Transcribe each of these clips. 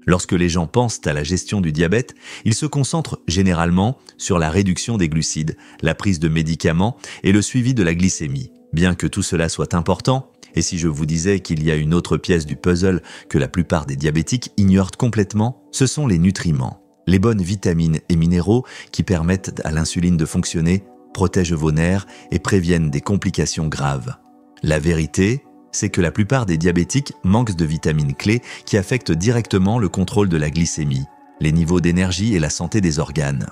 Lorsque les gens pensent à la gestion du diabète, ils se concentrent généralement sur la réduction des glucides, la prise de médicaments et le suivi de la glycémie. Bien que tout cela soit important, et si je vous disais qu'il y a une autre pièce du puzzle que la plupart des diabétiques ignorent complètement, ce sont les nutriments. Les bonnes vitamines et minéraux qui permettent à l'insuline de fonctionner, protègent vos nerfs et préviennent des complications graves. La vérité, c'est que la plupart des diabétiques manquent de vitamines clés qui affectent directement le contrôle de la glycémie, les niveaux d'énergie et la santé des organes.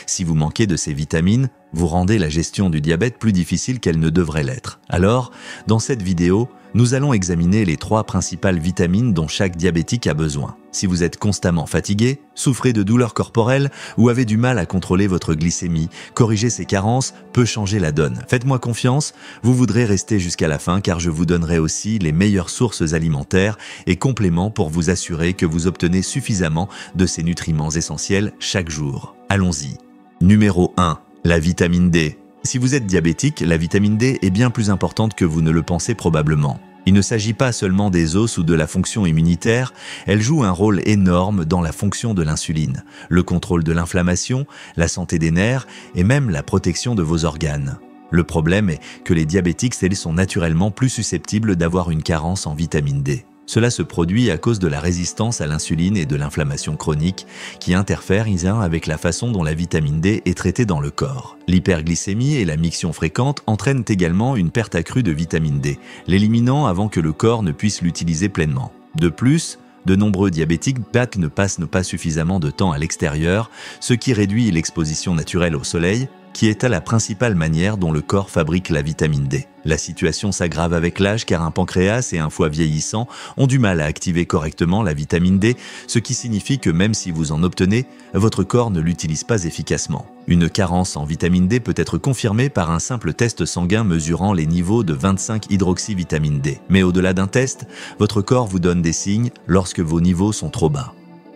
Si vous manquez de ces vitamines, vous rendez la gestion du diabète plus difficile qu'elle ne devrait l'être. Alors, dans cette vidéo, nous allons examiner les 3 principales vitamines dont chaque diabétique a besoin. Si vous êtes constamment fatigué, souffrez de douleurs corporelles ou avez du mal à contrôler votre glycémie, corriger ces carences peut changer la donne. Faites-moi confiance, vous voudrez rester jusqu'à la fin car je vous donnerai aussi les meilleures sources alimentaires et compléments pour vous assurer que vous obtenez suffisamment de ces nutriments essentiels chaque jour. Allons-y. Numéro 1. La vitamine D. Si vous êtes diabétique, la vitamine D est bien plus importante que vous ne le pensez probablement. Il ne s'agit pas seulement des os ou de la fonction immunitaire, elle joue un rôle énorme dans la fonction de l'insuline, le contrôle de l'inflammation, la santé des nerfs et même la protection de vos organes. Le problème est que les diabétiques sont naturellement plus susceptibles d'avoir une carence en vitamine D. Cela se produit à cause de la résistance à l'insuline et de l'inflammation chronique qui interfèrent avec la façon dont la vitamine D est traitée dans le corps. L'hyperglycémie et la miction fréquente entraînent également une perte accrue de vitamine D, l'éliminant avant que le corps ne puisse l'utiliser pleinement. De plus, de nombreux diabétiques ne passent pas suffisamment de temps à l'extérieur, ce qui réduit l'exposition naturelle au soleil, qui est la principale manière dont le corps fabrique la vitamine D. La situation s'aggrave avec l'âge car un pancréas et un foie vieillissants ont du mal à activer correctement la vitamine D, ce qui signifie que même si vous en obtenez, votre corps ne l'utilise pas efficacement. Une carence en vitamine D peut être confirmée par un simple test sanguin mesurant les niveaux de 25-hydroxyvitamine D. Mais au-delà d'un test, votre corps vous donne des signes lorsque vos niveaux sont trop bas.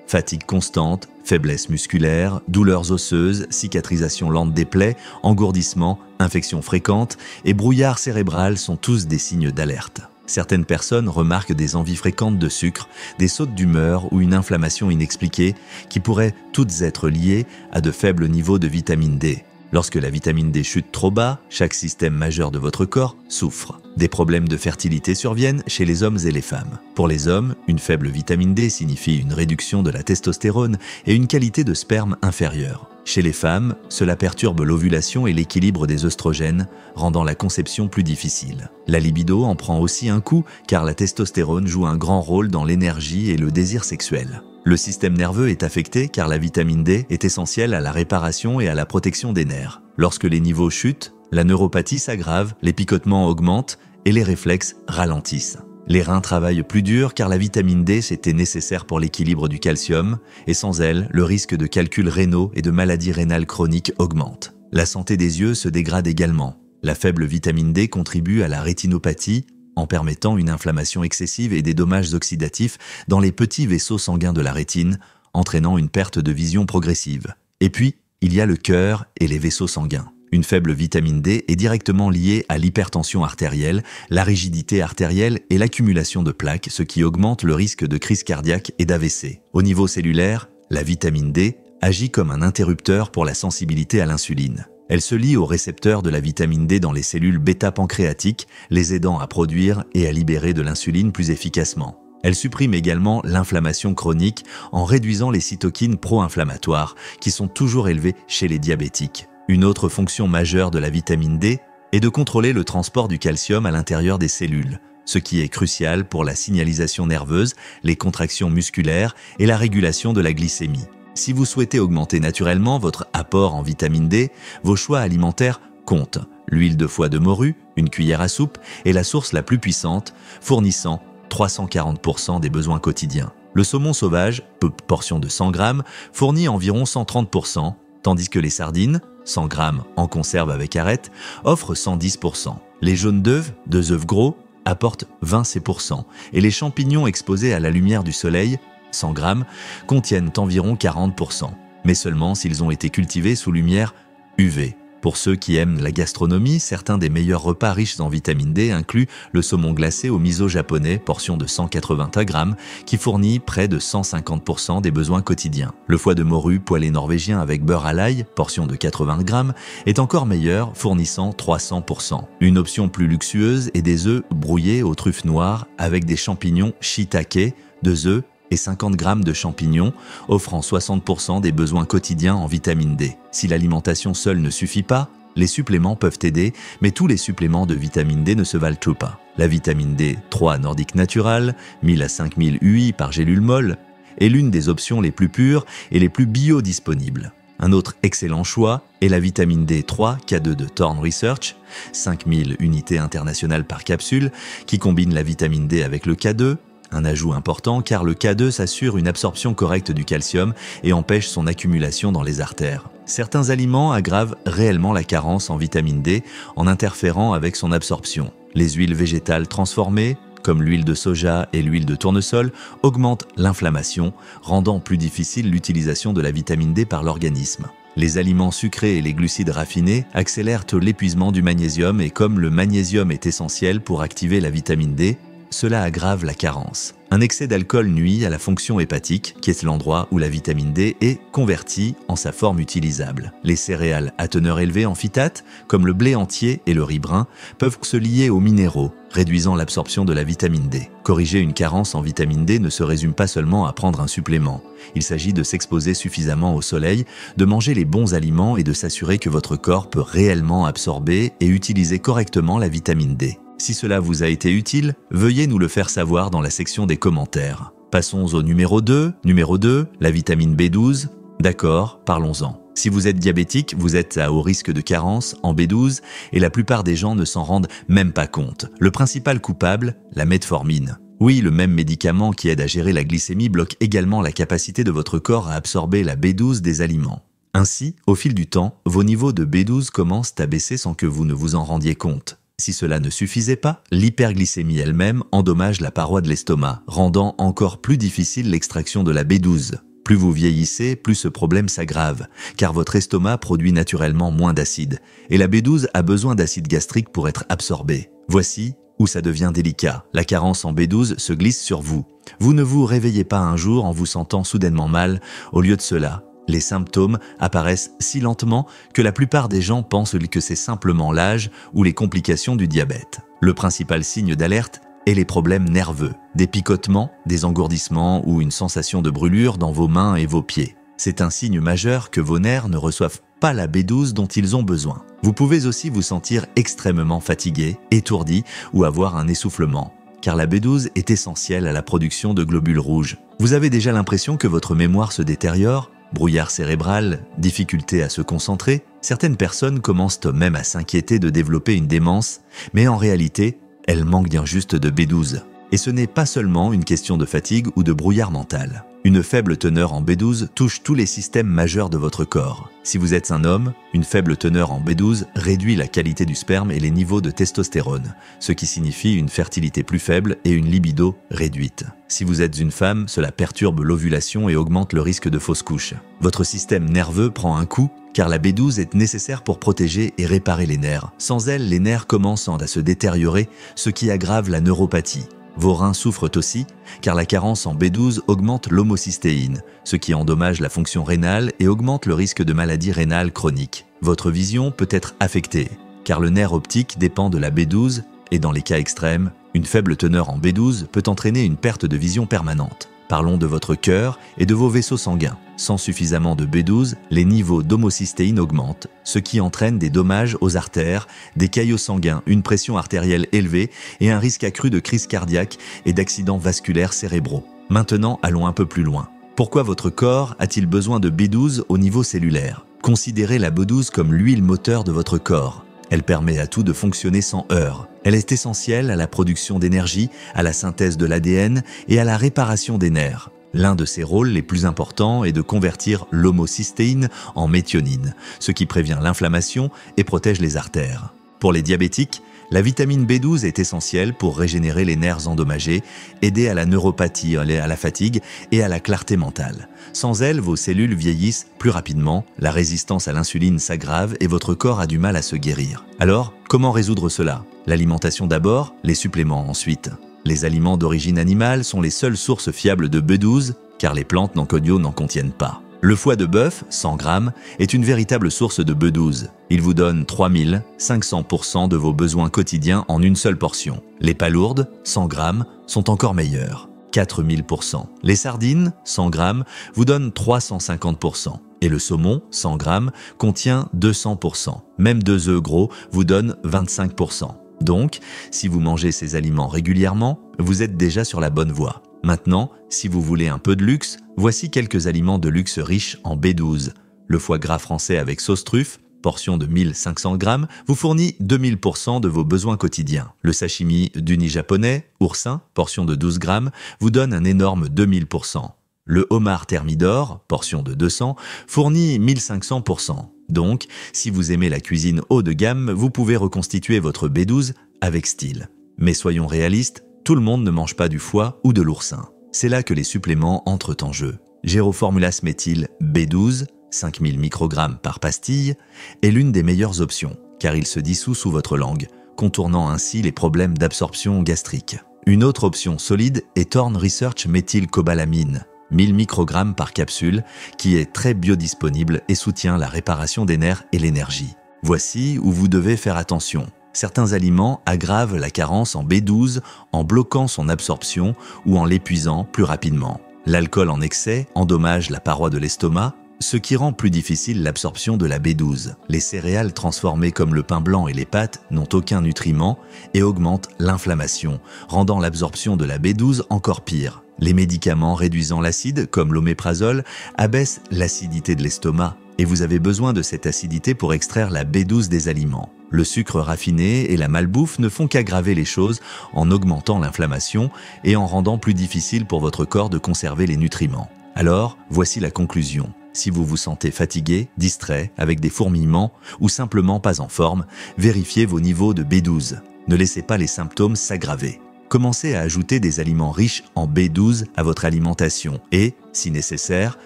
Fatigue constante, faiblesse musculaire, douleurs osseuses, cicatrisation lente des plaies, engourdissement, infections fréquentes et brouillard cérébral sont tous des signes d'alerte. Certaines personnes remarquent des envies fréquentes de sucre, des sautes d'humeur ou une inflammation inexpliquée qui pourraient toutes être liées à de faibles niveaux de vitamine D. Lorsque la vitamine D chute trop bas, chaque système majeur de votre corps souffre. Des problèmes de fertilité surviennent chez les hommes et les femmes. Pour les hommes, une faible vitamine D signifie une réduction de la testostérone et une qualité de sperme inférieure. Chez les femmes, cela perturbe l'ovulation et l'équilibre des œstrogènes, rendant la conception plus difficile. La libido en prend aussi un coup car la testostérone joue un grand rôle dans l'énergie et le désir sexuel. Le système nerveux est affecté car la vitamine D est essentielle à la réparation et à la protection des nerfs. Lorsque les niveaux chutent, la neuropathie s'aggrave, les picotements augmentent et les réflexes ralentissent. Les reins travaillent plus dur car la vitamine D était nécessaire pour l'équilibre du calcium et sans elle, le risque de calculs rénaux et de maladies rénales chroniques augmente. La santé des yeux se dégrade également. La faible vitamine D contribue à la rétinopathie en permettant une inflammation excessive et des dommages oxydatifs dans les petits vaisseaux sanguins de la rétine, entraînant une perte de vision progressive. Et puis, il y a le cœur et les vaisseaux sanguins. Une faible vitamine D est directement liée à l'hypertension artérielle, la rigidité artérielle et l'accumulation de plaques, ce qui augmente le risque de crise cardiaque et d'AVC. Au niveau cellulaire, la vitamine D agit comme un interrupteur pour la sensibilité à l'insuline. Elle se lie aux récepteurs de la vitamine D dans les cellules bêta-pancréatiques, les aidant à produire et à libérer de l'insuline plus efficacement. Elle supprime également l'inflammation chronique en réduisant les cytokines pro-inflammatoires qui sont toujours élevées chez les diabétiques. Une autre fonction majeure de la vitamine D est de contrôler le transport du calcium à l'intérieur des cellules, ce qui est crucial pour la signalisation nerveuse, les contractions musculaires et la régulation de la glycémie. Si vous souhaitez augmenter naturellement votre apport en vitamine D, vos choix alimentaires comptent. L'huile de foie de morue, une cuillère à soupe, est la source la plus puissante, fournissant 340% des besoins quotidiens. Le saumon sauvage, portion de 100 grammes, fournit environ 130%, tandis que les sardines, 100 grammes en conserve avec arête, offrent 110%. Les jaunes d'œufs, 2 œufs gros, apportent 20% et les champignons exposés à la lumière du soleil, 100 grammes, contiennent environ 40%, mais seulement s'ils ont été cultivés sous lumière UV. Pour ceux qui aiment la gastronomie, certains des meilleurs repas riches en vitamine D incluent le saumon glacé au miso japonais, portion de 180 grammes, qui fournit près de 150% des besoins quotidiens. Le foie de morue poêlé norvégien avec beurre à l'ail, portion de 80 grammes, est encore meilleur, fournissant 300%. Une option plus luxueuse est des œufs brouillés aux truffes noires avec des champignons shiitake, 2 œufs et 50 grammes de champignons, offrant 60% des besoins quotidiens en vitamine D. Si l'alimentation seule ne suffit pas, les suppléments peuvent aider, mais tous les suppléments de vitamine D ne se valent tout pas. La vitamine D3 Nordic Natural, 1000 à 5000 UI par gélule molle, est l'une des options les plus pures et les plus biodisponibles. Un autre excellent choix est la vitamine D3 K2 de Thorne Research, 5000 unités internationales par capsule, qui combine la vitamine D avec le K2, un ajout important car le K2 s'assure une absorption correcte du calcium et empêche son accumulation dans les artères. Certains aliments aggravent réellement la carence en vitamine D en interférant avec son absorption. Les huiles végétales transformées, comme l'huile de soja et l'huile de tournesol, augmentent l'inflammation, rendant plus difficile l'utilisation de la vitamine D par l'organisme. Les aliments sucrés et les glucides raffinés accélèrent l'épuisement du magnésium et comme le magnésium est essentiel pour activer la vitamine D, cela aggrave la carence. Un excès d'alcool nuit à la fonction hépatique, qui est l'endroit où la vitamine D est convertie en sa forme utilisable. Les céréales à teneur élevée en phytate, comme le blé entier et le riz brun, peuvent se lier aux minéraux, réduisant l'absorption de la vitamine D. Corriger une carence en vitamine D ne se résume pas seulement à prendre un supplément. Il s'agit de s'exposer suffisamment au soleil, de manger les bons aliments et de s'assurer que votre corps peut réellement absorber et utiliser correctement la vitamine D. Si cela vous a été utile, veuillez nous le faire savoir dans la section des commentaires. Passons au numéro 2. Numéro 2, la vitamine B12. D'accord, parlons-en. Si vous êtes diabétique, vous êtes à haut risque de carence en B12 et la plupart des gens ne s'en rendent même pas compte. Le principal coupable, la metformine. Oui, le même médicament qui aide à gérer la glycémie bloque également la capacité de votre corps à absorber la B12 des aliments. Ainsi, au fil du temps, vos niveaux de B12 commencent à baisser sans que vous ne vous en rendiez compte. Si cela ne suffisait pas, l'hyperglycémie elle-même endommage la paroi de l'estomac, rendant encore plus difficile l'extraction de la B12. Plus vous vieillissez, plus ce problème s'aggrave, car votre estomac produit naturellement moins d'acide, et la B12 a besoin d'acide gastrique pour être absorbée. Voici où ça devient délicat. La carence en B12 se glisse sur vous. Vous ne vous réveillez pas un jour en vous sentant soudainement mal, au lieu de cela. Les symptômes apparaissent si lentement que la plupart des gens pensent que c'est simplement l'âge ou les complications du diabète. Le principal signe d'alerte est les problèmes nerveux, des picotements, des engourdissements ou une sensation de brûlure dans vos mains et vos pieds. C'est un signe majeur que vos nerfs ne reçoivent pas la B12 dont ils ont besoin. Vous pouvez aussi vous sentir extrêmement fatigué, étourdi ou avoir un essoufflement, car la B12 est essentielle à la production de globules rouges. Vous avez déjà l'impression que votre mémoire se détériore? Brouillard cérébral, difficulté à se concentrer, certaines personnes commencent même à s'inquiéter de développer une démence, mais en réalité, elles manquent bien juste de B12. Et ce n'est pas seulement une question de fatigue ou de brouillard mental. Une faible teneur en B12 touche tous les systèmes majeurs de votre corps. Si vous êtes un homme, une faible teneur en B12 réduit la qualité du sperme et les niveaux de testostérone, ce qui signifie une fertilité plus faible et une libido réduite. Si vous êtes une femme, cela perturbe l'ovulation et augmente le risque de fausse couche. Votre système nerveux prend un coup, car la B12 est nécessaire pour protéger et réparer les nerfs. Sans elle, les nerfs commencent à se détériorer, ce qui aggrave la neuropathie. Vos reins souffrent aussi, car la carence en B12 augmente l'homocystéine, ce qui endommage la fonction rénale et augmente le risque de maladies rénales chroniques. Votre vision peut être affectée, car le nerf optique dépend de la B12 et dans les cas extrêmes, une faible teneur en B12 peut entraîner une perte de vision permanente. Parlons de votre cœur et de vos vaisseaux sanguins. Sans suffisamment de B12, les niveaux d'homocystéine augmentent, ce qui entraîne des dommages aux artères, des caillots sanguins, une pression artérielle élevée et un risque accru de crise cardiaque et d'accidents vasculaires cérébraux. Maintenant, allons un peu plus loin. Pourquoi votre corps a-t-il besoin de B12 au niveau cellulaire? Considérez la B12 comme l'huile moteur de votre corps. Elle permet à tout de fonctionner sans heurts. Elle est essentielle à la production d'énergie, à la synthèse de l'ADN et à la réparation des nerfs. L'un de ses rôles les plus importants est de convertir l'homocystéine en méthionine, ce qui prévient l'inflammation et protège les artères. Pour les diabétiques, La vitamine B12 est essentielle pour régénérer les nerfs endommagés, aider à la neuropathie, à la fatigue et à la clarté mentale. Sans elle, vos cellules vieillissent plus rapidement, la résistance à l'insuline s'aggrave et votre corps a du mal à se guérir. Alors, comment résoudre cela? L'alimentation d'abord, les suppléments ensuite. Les aliments d'origine animale sont les seules sources fiables de B12, car les plantes non-codiaux n'en contiennent pas. Le foie de bœuf, 100 grammes, est une véritable source de B12. Il vous donne 3500% de vos besoins quotidiens en une seule portion. Les palourdes, 100 grammes, sont encore meilleures, 4000%. Les sardines, 100 grammes, vous donnent 350%. Et le saumon, 100 grammes, contient 200%. Même 2 œufs gros vous donnent 25%. Donc, si vous mangez ces aliments régulièrement, vous êtes déjà sur la bonne voie. Maintenant, si vous voulez un peu de luxe, voici quelques aliments de luxe riches en B12. Le foie gras français avec sauce truffe, portion de 1500 grammes, vous fournit 2000% de vos besoins quotidiens. Le sashimi d'uni japonais, oursin, portion de 12 grammes, vous donne un énorme 2000%. Le homard thermidor, portion de 200, fournit 1500%. Donc, si vous aimez la cuisine haut de gamme, vous pouvez reconstituer votre B12 avec style. Mais soyons réalistes, tout le monde ne mange pas du foie ou de l'oursin. C'est là que les suppléments entrent en jeu. Géroformulas méthyle B12, 5000 microgrammes par pastille, est l'une des meilleures options, car il se dissout sous votre langue, contournant ainsi les problèmes d'absorption gastrique. Une autre option solide est Thorne Research méthylcobalamine, 1000 microgrammes par capsule, qui est très biodisponible et soutient la réparation des nerfs et l'énergie. Voici où vous devez faire attention. Certains aliments aggravent la carence en B12 en bloquant son absorption ou en l'épuisant plus rapidement. L'alcool en excès endommage la paroi de l'estomac, ce qui rend plus difficile l'absorption de la B12. Les céréales transformées comme le pain blanc et les pâtes n'ont aucun nutriment et augmentent l'inflammation, rendant l'absorption de la B12 encore pire. Les médicaments réduisant l'acide, comme l'oméprazole, abaissent l'acidité de l'estomac et vous avez besoin de cette acidité pour extraire la B12 des aliments. Le sucre raffiné et la malbouffe ne font qu'aggraver les choses en augmentant l'inflammation et en rendant plus difficile pour votre corps de conserver les nutriments. Alors, voici la conclusion. Si vous vous sentez fatigué, distrait, avec des fourmillements ou simplement pas en forme, vérifiez vos niveaux de B12. Ne laissez pas les symptômes s'aggraver. Commencez à ajouter des aliments riches en B12 à votre alimentation et, si nécessaire,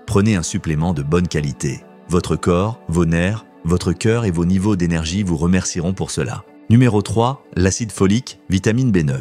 prenez un supplément de bonne qualité. Votre corps, vos nerfs, votre cœur et vos niveaux d'énergie vous remercieront pour cela. Numéro 3, l'acide folique, vitamine B9.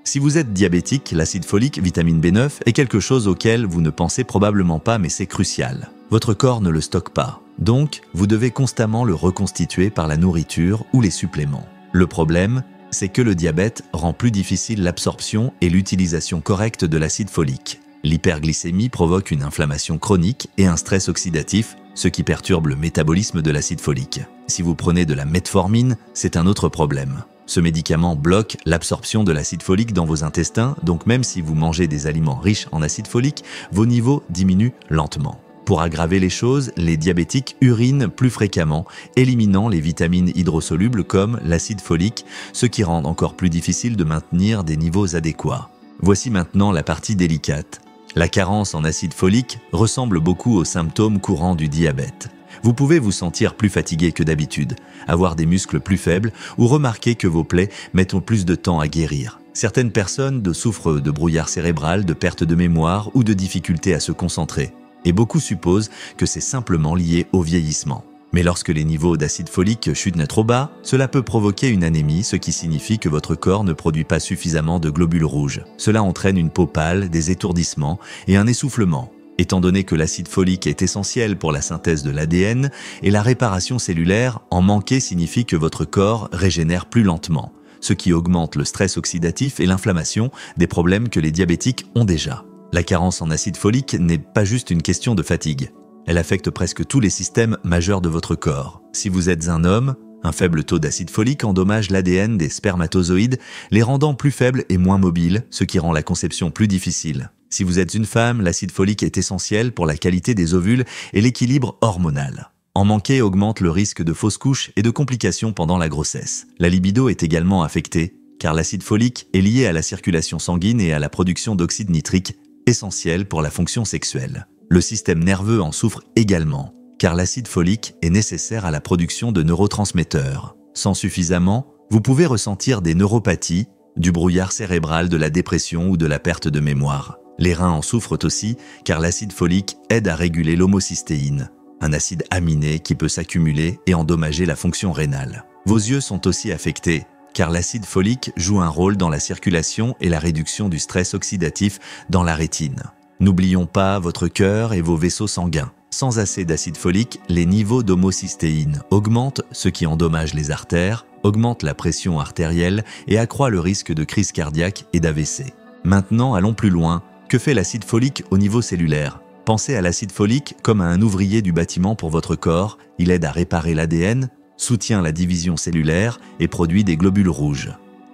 Si vous êtes diabétique, l'acide folique, vitamine B9, est quelque chose auquel vous ne pensez probablement pas, mais c'est crucial. Votre corps ne le stocke pas, donc vous devez constamment le reconstituer par la nourriture ou les suppléments. Le problème, c'est que le diabète rend plus difficile l'absorption et l'utilisation correcte de l'acide folique. L'hyperglycémie provoque une inflammation chronique et un stress oxydatif, ce qui perturbe le métabolisme de l'acide folique. Si vous prenez de la metformine, c'est un autre problème. Ce médicament bloque l'absorption de l'acide folique dans vos intestins, donc même si vous mangez des aliments riches en acide folique, vos niveaux diminuent lentement. Pour aggraver les choses, les diabétiques urinent plus fréquemment, éliminant les vitamines hydrosolubles comme l'acide folique, ce qui rend encore plus difficile de maintenir des niveaux adéquats. Voici maintenant la partie délicate. La carence en acide folique ressemble beaucoup aux symptômes courants du diabète. Vous pouvez vous sentir plus fatigué que d'habitude, avoir des muscles plus faibles ou remarquer que vos plaies mettent plus de temps à guérir. Certaines personnes souffrent de brouillard cérébral, de perte de mémoire ou de difficultés à se concentrer. Et beaucoup supposent que c'est simplement lié au vieillissement. Mais lorsque les niveaux d'acide folique chutent trop bas, cela peut provoquer une anémie, ce qui signifie que votre corps ne produit pas suffisamment de globules rouges. Cela entraîne une peau pâle, des étourdissements et un essoufflement. Étant donné que l'acide folique est essentiel pour la synthèse de l'ADN et la réparation cellulaire, en manquer signifie que votre corps régénère plus lentement, ce qui augmente le stress oxydatif et l'inflammation, des problèmes que les diabétiques ont déjà. La carence en acide folique n'est pas juste une question de fatigue. Elle affecte presque tous les systèmes majeurs de votre corps. Si vous êtes un homme, un faible taux d'acide folique endommage l'ADN des spermatozoïdes, les rendant plus faibles et moins mobiles, ce qui rend la conception plus difficile. Si vous êtes une femme, l'acide folique est essentiel pour la qualité des ovules et l'équilibre hormonal. En manquer augmente le risque de fausses couches et de complications pendant la grossesse. La libido est également affectée, car l'acide folique est lié à la circulation sanguine et à la production d'oxyde nitrique, essentiel pour la fonction sexuelle. Le système nerveux en souffre également, car l'acide folique est nécessaire à la production de neurotransmetteurs. Sans suffisamment, Vous pouvez ressentir des neuropathies, du brouillard cérébral, de la dépression ou de la perte de mémoire. Les reins en souffrent aussi car l'acide folique aide à réguler l'homocystéine, un acide aminé qui peut s'accumuler et endommager la fonction rénale. Vos yeux sont aussi affectés car l'acide folique joue un rôle dans la circulation et la réduction du stress oxydatif dans la rétine. N'oublions pas votre cœur et vos vaisseaux sanguins. Sans assez d'acide folique, les niveaux d'homocystéine augmentent, ce qui endommage les artères, augmente la pression artérielle et accroît le risque de crise cardiaque et d'AVC. Maintenant, allons plus loin. Que fait l'acide folique au niveau cellulaire? Pensez à l'acide folique comme à un ouvrier du bâtiment pour votre corps. Il aide à réparer l'ADN, soutient la division cellulaire et produit des globules rouges.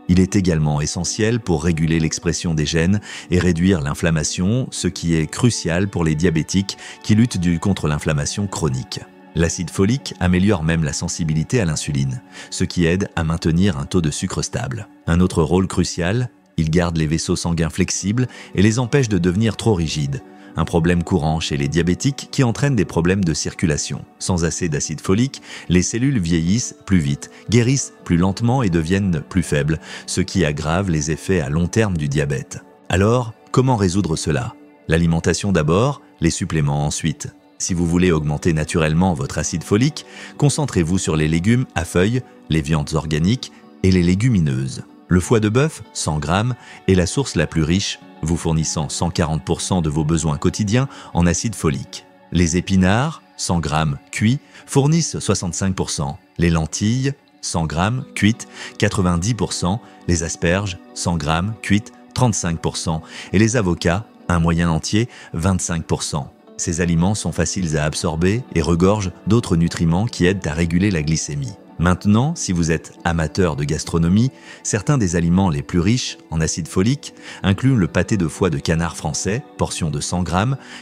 Il est également essentiel pour réguler l'expression des gènes et réduire l'inflammation, ce qui est crucial pour les diabétiques qui luttent contre l'inflammation chronique. L'acide folique améliore même la sensibilité à l'insuline, ce qui aide à maintenir un taux de sucre stable. Un autre rôle crucial, il garde les vaisseaux sanguins flexibles et les empêche de devenir trop rigides. Un problème courant chez les diabétiques qui entraîne des problèmes de circulation. Sans assez d'acide folique, les cellules vieillissent plus vite, guérissent plus lentement et deviennent plus faibles, ce qui aggrave les effets à long terme du diabète. Alors, comment résoudre cela? L'alimentation d'abord, les suppléments ensuite. Si vous voulez augmenter naturellement votre acide folique, concentrez-vous sur les légumes à feuilles, les viandes organiques et les légumineuses. Le foie de bœuf, 100 g, est la source la plus riche, vous fournissant 140% de vos besoins quotidiens en acide folique. Les épinards, 100 g cuits, fournissent 65%. Les lentilles, 100 g cuites, 90%. Les asperges, 100 g cuites, 35%. Et les avocats, un moyen entier, 25%. Ces aliments sont faciles à absorber et regorgent d'autres nutriments qui aident à réguler la glycémie. Maintenant, si vous êtes amateur de gastronomie, certains des aliments les plus riches en acide folique incluent le pâté de foie de canard français, portion de 100 g,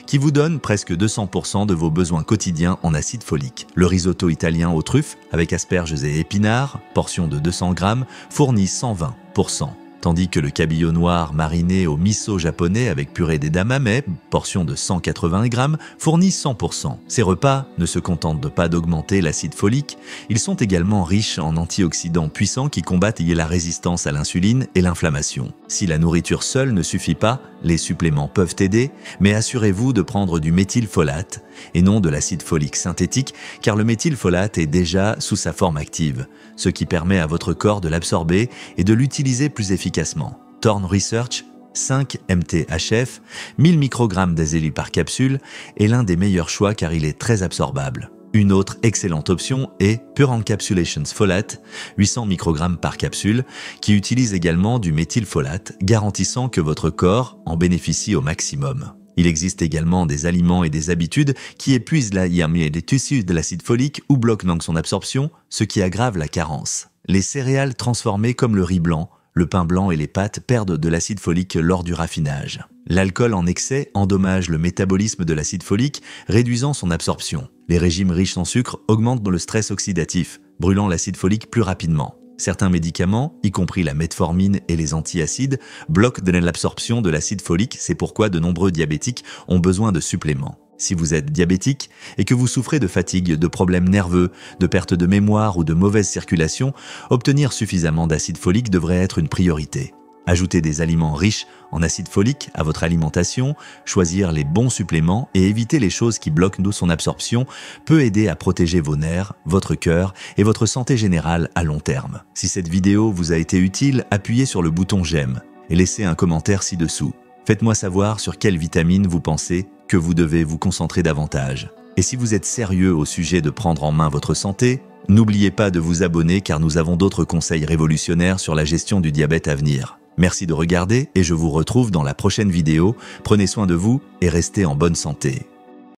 qui vous donne presque 200% de vos besoins quotidiens en acide folique. Le risotto italien aux truffes, avec asperges et épinards, portion de 200 g, fournit 120%. Tandis que le cabillaud noir mariné au miso japonais avec purée d'edamame, portion de 180 g, fournit 100%. Ces repas ne se contentent pas d'augmenter l'acide folique, ils sont également riches en antioxydants puissants qui combattent la résistance à l'insuline et l'inflammation. Si la nourriture seule ne suffit pas, les suppléments peuvent aider, mais assurez-vous de prendre du méthylfolate et non de l'acide folique synthétique, car le méthylfolate est déjà sous sa forme active, ce qui permet à votre corps de l'absorber et de l'utiliser plus efficacement. Thorne Research, 5 MTHF, 1000 microgrammes d'azélie par capsule est l'un des meilleurs choix car il est très absorbable. Une autre excellente option est Pure Encapsulations Folate, 800 microgrammes par capsule, qui utilise également du méthylfolate, garantissant que votre corps en bénéficie au maximum. Il existe également des aliments et des habitudes qui épuisent les tissus de l'acide folique ou bloquent donc son absorption, ce qui aggrave la carence. Les céréales transformées comme le riz blanc, le pain blanc et les pâtes perdent de l'acide folique lors du raffinage. L'alcool en excès endommage le métabolisme de l'acide folique, réduisant son absorption. Les régimes riches en sucre augmentent le stress oxydatif, brûlant l'acide folique plus rapidement. Certains médicaments, y compris la metformine et les antiacides, bloquent l'absorption de l'acide folique, c'est pourquoi de nombreux diabétiques ont besoin de suppléments. Si vous êtes diabétique et que vous souffrez de fatigue, de problèmes nerveux, de perte de mémoire ou de mauvaise circulation, obtenir suffisamment d'acide folique devrait être une priorité. Ajoutez des aliments riches en acide folique à votre alimentation, choisir les bons suppléments et éviter les choses qui bloquent son absorption peut aider à protéger vos nerfs, votre cœur et votre santé générale à long terme. Si cette vidéo vous a été utile, appuyez sur le bouton j'aime et laissez un commentaire ci-dessous. Faites-moi savoir sur quelle vitamine vous pensez que vous devez vous concentrer davantage. Et si vous êtes sérieux au sujet de prendre en main votre santé, n'oubliez pas de vous abonner car nous avons d'autres conseils révolutionnaires sur la gestion du diabète à venir. Merci de regarder et je vous retrouve dans la prochaine vidéo. Prenez soin de vous et restez en bonne santé.